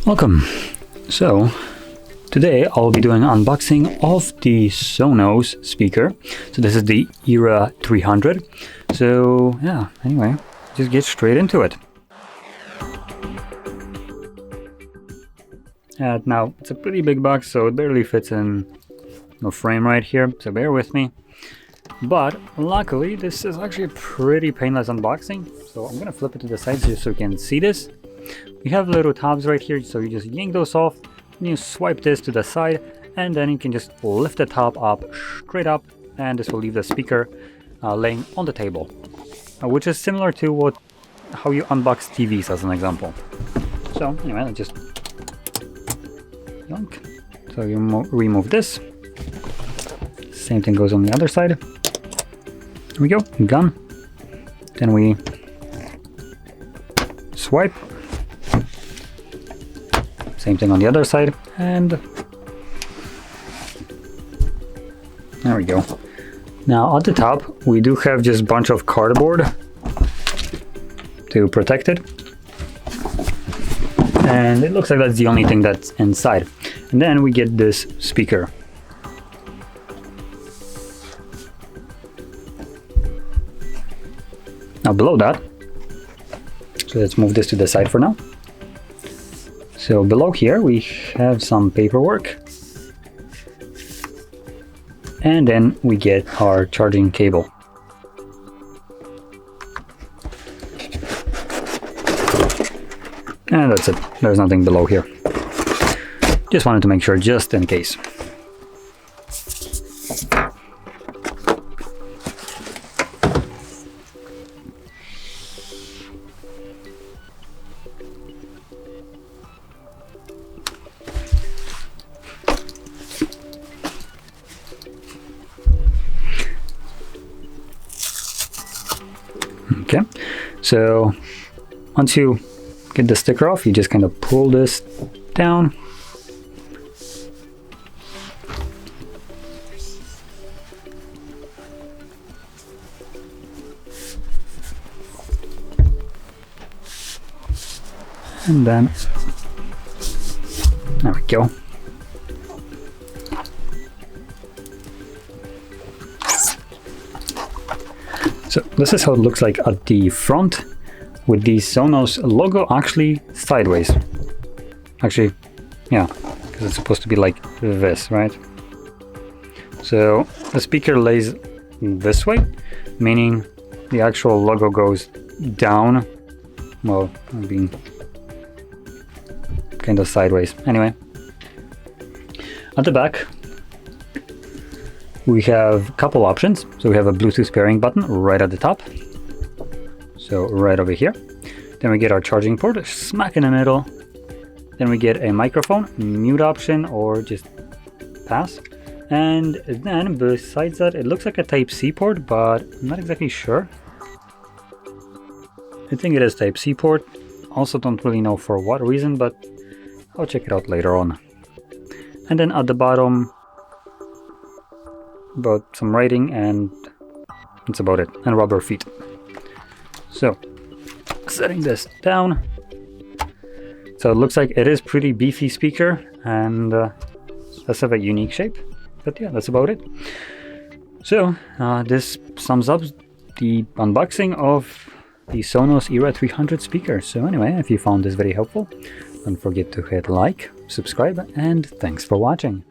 Welcome. So today I'll be doing an unboxing of the Sonos speaker. So this is the Era 300. So yeah, anyway, just get straight into it. Now it's a pretty big box, so it barely fits in the frame right here, so bear with me. But luckily this is actually a pretty painless unboxing, so I'm gonna flip it to the side just so you can see this. We have little tabs right here, so you just yank those off and you swipe this to the side, and then you can just lift the top up straight up, and this will leave the speaker laying on the table, which is similar to how you unbox TVs as an example. So anyway, I just yank. So you remove this. Same thing goes on the other side. Here we go, gone. Then we swipe. Same thing on the other side, and there we go. Now at the top we do have just a bunch of cardboard to protect it, and it looks like that's the only thing that's inside. And then we get this speaker. Now below that, so let's move this to the side for now. So below here we have some paperwork, and then we get our charging cable. And that's it, there's nothing below here. Just wanted to make sure just in case. Okay, so once you get the sticker off, you just kind of pull this down. And then, there we go. So this is how it looks like at the front, with the Sonos logo actually sideways. Actually, yeah, because it's supposed to be like this, right? So the speaker lays this way, meaning the actual logo goes down. Well, being kind of sideways. Anyway, at the back we have a couple options. So we have a Bluetooth pairing button right at the top, so right over here. Then we get our charging port smack in the middle. Then we get a microphone, mute option, or just pass. And then besides that, it looks like a Type-C port, but I'm not exactly sure. I think it is Type-C port. Also don't really know for what reason, but I'll check it out later on. And then at the bottom, about some writing, and that's about it, and rubber feet. So setting this down, so it looks like it is pretty beefy speaker, and does have a unique shape, but yeah, that's about it. So this sums up the unboxing of the Sonos Era 300 speaker. So anyway, if you found this very helpful, don't forget to hit like, subscribe, and thanks for watching.